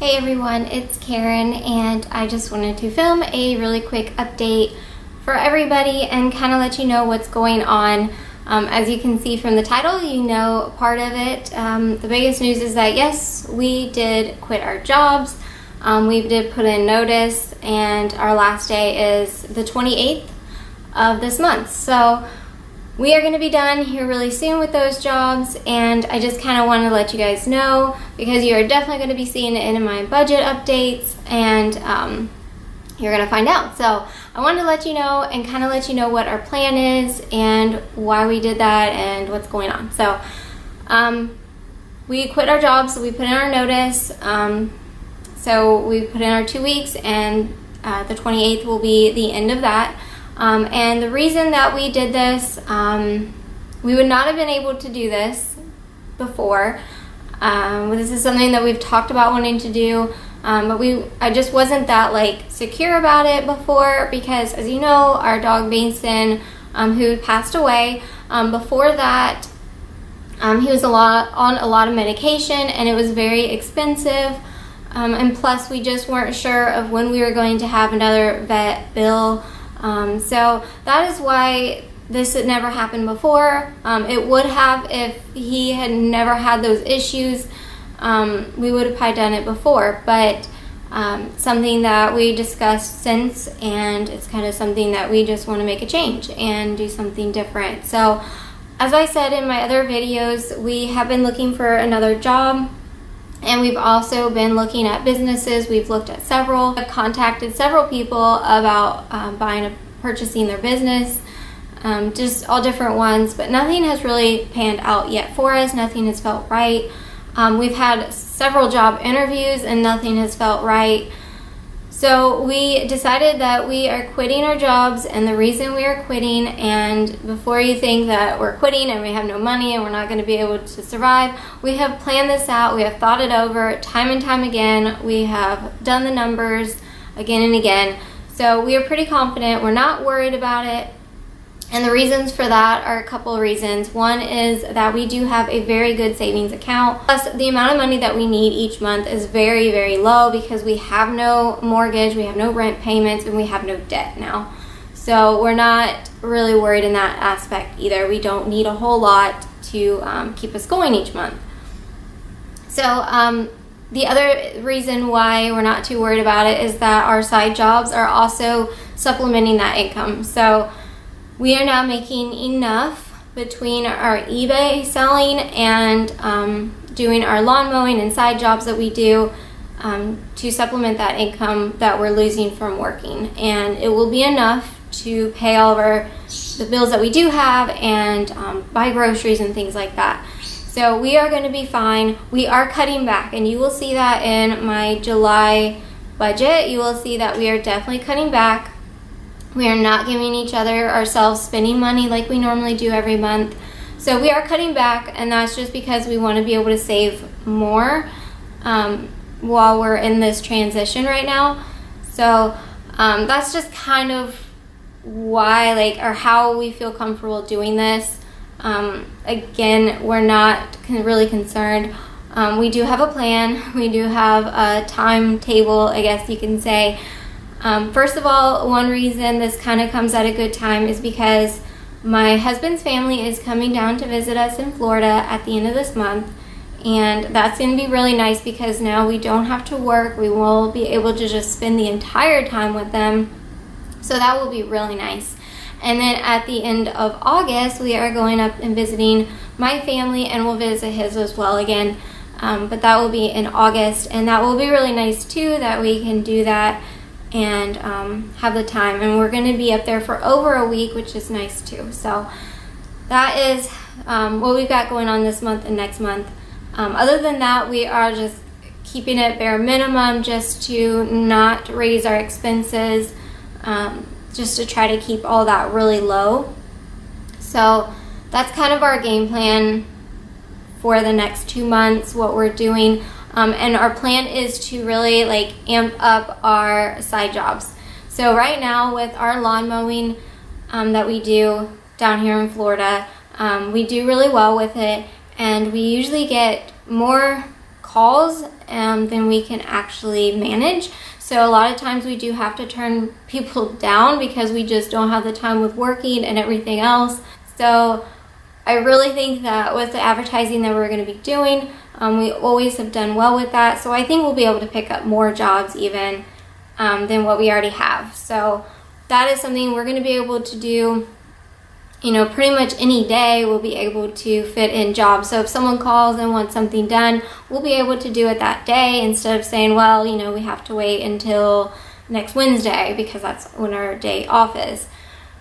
Hey everyone, it's Karen, and I just wanted to film a really quick update for everybody and kind of let you know what's going on. As you can see from the title, you know part of it. The biggest news is that yes, we did quit our jobs. We did put in notice, and our last day is the 28th of this month. So we are going to be done here really soon with those jobs, and I just kind of want to let you guys know because you are definitely going to be seeing it in my budget updates, and you're going to find out. So I wanted to let you know and kind of let you know what our plan is and why we did that and what's going on. So we quit our jobs, so we put in our notice. So we put in our 2 weeks, and the 28th will be the end of that. And the reason that we did this, we would not have been able to do this before. This is something that we've talked about wanting to do, but I just wasn't that secure about it before because, as you know, our dog Mason, who passed away, before that, he was on a lot of medication, and it was very expensive. And plus, we just weren't sure of when we were going to have another vet bill. So that is why this had never happened before. It would have if he had never had those issues. We would have probably done it before, but something that we discussed since, and it's kind of something that we just want to make a change and do something different. So as I said in my other videos, we have been looking for another job. And we've also been looking at businesses. We've looked at several. I've contacted several people about purchasing their business, just all different ones, but nothing has really panned out yet for us. Nothing has felt right. We've had several job interviews and nothing has felt right. So we decided that we are quitting our jobs, and the reason we are quitting, and before you think that we're quitting and we have no money and we're not going to be able to survive, we have planned this out. We have thought it over time and time again. We have done the numbers again and again. So we are pretty confident. We're not worried about it. And the reasons for that are a couple of reasons. One is that we do have a very good savings account. Plus, the amount of money that we need each month is very, very low because we have no mortgage, we have no rent payments, and we have no debt now. So we're not really worried in that aspect either. We don't need a whole lot to keep us going each month. So the other reason why we're not too worried about it is that our side jobs are also supplementing that income. So we are now making enough between our eBay selling and doing our lawn mowing and side jobs that we do to supplement that income that we're losing from working. And it will be enough to pay all of the bills that we do have and buy groceries and things like that. So we are going to be fine. We are cutting back, and you will see that in my July budget. You will see that we are definitely cutting back. We are not giving ourselves spending money like we normally do every month. So we are cutting back, and that's just because we want to be able to save more while we're in this transition right now. So that's just kind of why, or how we feel comfortable doing this. Again, we're not really concerned. We do have a plan. We do have a timetable, I guess you can say. First of all, one reason this kind of comes at a good time is because my husband's family is coming down to visit us in Florida at the end of this month, and that's going to be really nice because now we don't have to work. We will be able to just spend the entire time with them, so that will be really nice. And then at the end of August, we are going up and visiting my family, and we'll visit his as well again, but that will be in August, and that will be really nice too, that we can do that and have the time. And we're going to be up there for over a week, which is nice too. So that is what we've got going on this month and next month. Other than that, we are just keeping it bare minimum just to not raise our expenses, just to try to keep all that really low. So that's kind of our game plan for the next 2 months, what we're doing. And our plan is to really amp up our side jobs. So right now with our lawn mowing that we do down here in Florida, we do really well with it, and we usually get more calls than we can actually manage. So a lot of times we do have to turn people down because we just don't have the time with working and everything else. So I really think that with the advertising that we're going to be doing, we always have done well with that. So I think we'll be able to pick up more jobs even than what we already have. So that is something we're going to be able to do. You know, pretty much any day we'll be able to fit in jobs. So if someone calls and wants something done, we'll be able to do it that day instead of saying, well, you know, we have to wait until next Wednesday because that's when our day off is.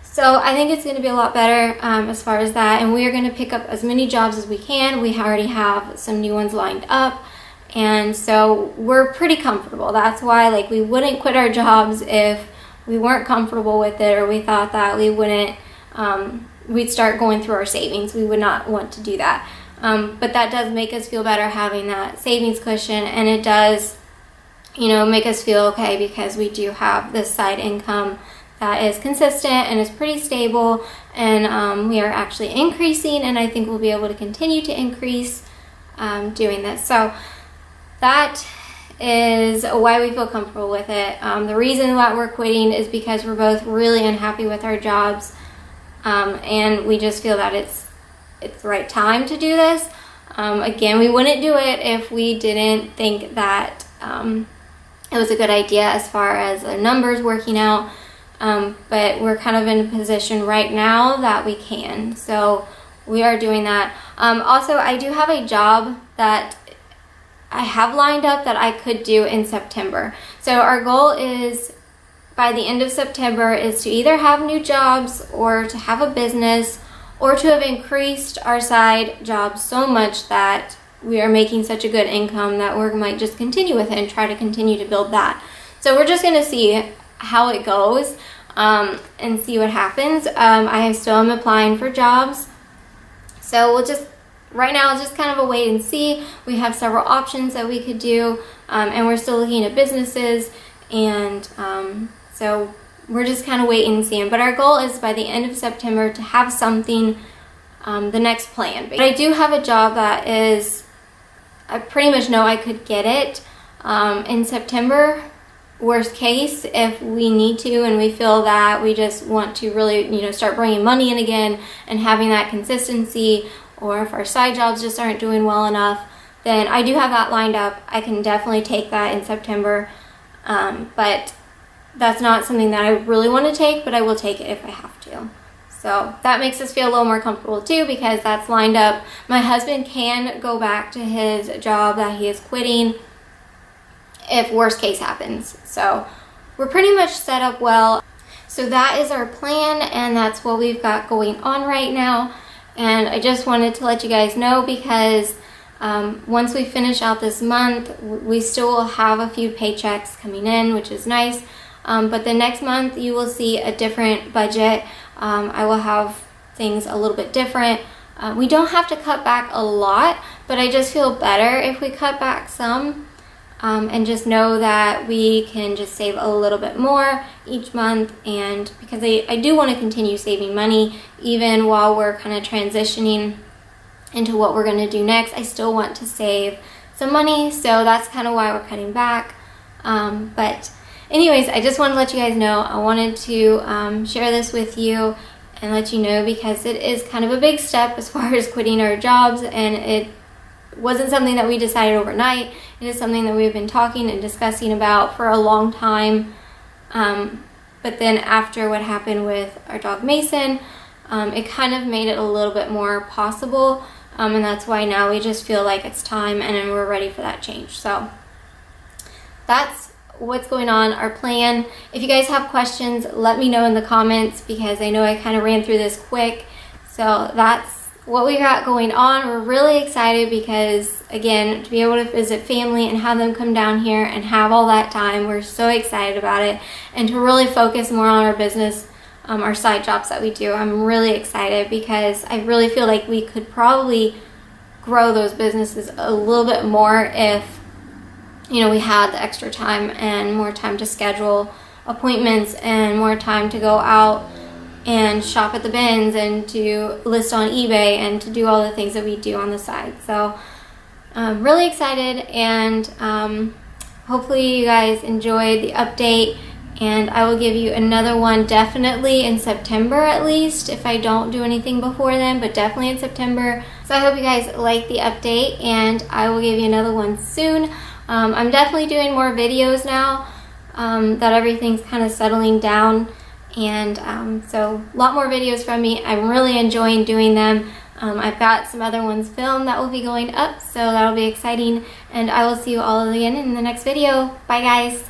So I think it's going to be a lot better as far as that. And we are going to pick up as many jobs as we can. We already have some new ones lined up. And so we're pretty comfortable. That's why, like, we wouldn't quit our jobs if we weren't comfortable with it, or we thought that we wouldn't, we'd start going through our savings. We would not want to do that. But that does make us feel better having that savings cushion, and it does, you know, make us feel okay because we do have this side income that is consistent and is pretty stable, and we are actually increasing, and I think we'll be able to continue to increase doing this. So that is why we feel comfortable with it. The reason why we're quitting is because we're both really unhappy with our jobs, and we just feel that it's the right time to do this. Again, we wouldn't do it if we didn't think that it was a good idea as far as the numbers working out, but we're kind of in a position right now that we can, so we are doing that. Also, I do have a job that I have lined up that I could do in September. So our goal is by the end of September is to either have new jobs or to have a business or to have increased our side jobs so much that we are making such a good income that we might just continue with it and try to continue to build that. So we're just going to see how it goes and see what happens. I still am applying for jobs. So we'll just, right now it's just kind of a wait and see. We have several options that we could do, and we're still looking at businesses, and so we're just kind of waiting and seeing. But our goal is by the end of September to have something, the next plan. But I do have a job that is, I pretty much know I could get it in September. Worst case, if we need to and we feel that we just want to really, you know, start bringing money in again and having that consistency, or if our side jobs just aren't doing well enough, then I do have that lined up. I can definitely take that in September, but that's not something that I really want to take, but I will take it if I have to. So that makes us feel a little more comfortable too, because that's lined up. My husband can go back to his job that he is quitting if worst case happens. So we're pretty much set up well. So that is our plan, and that's what we've got going on right now. And I just wanted to let you guys know, because once we finish out this month, we still will have a few paychecks coming in, which is nice. But the next month you will see a different budget. I will have things a little bit different. We don't have to cut back a lot, but I just feel better if we cut back some. And just know that we can just save a little bit more each month, and because I do want to continue saving money even while we're kind of transitioning into what we're going to do next. I still want to save some money, so that's kind of why we're cutting back. But anyways, I just wanted to let you guys know. I wanted to share this with you and let you know, because it is kind of a big step as far as quitting our jobs, and it wasn't something that we decided overnight. It is something that we've been talking and discussing about for a long time. But then after what happened with our dog Mason, it kind of made it a little bit more possible. And that's why now we just feel like it's time and we're ready for that change. So that's what's going on, our plan. If you guys have questions, let me know in the comments, because I know I kind of ran through this quick. So that's what we got going on. We're really excited because, again, to be able to visit family and have them come down here and have all that time, we're so excited about it. And to really focus more on our business, our side jobs that we do, I'm really excited, because I really feel like we could probably grow those businesses a little bit more if, you know, we had the extra time and more time to schedule appointments and more time to go out and shop at the bins and to list on eBay and to do all the things that we do on the side. So Really excited, and hopefully you guys enjoyed the update, and I will give you another one definitely in September, at least if I don't do anything before then, but definitely in September. So I hope you guys like the update, and I will give you another one soon. I'm definitely doing more videos now that everything's kind of settling down, and so a lot more videos from me. I'm really enjoying doing them. I've got some other ones filmed that will be going up, so that'll be exciting, and I will see you all again in the next video. Bye guys!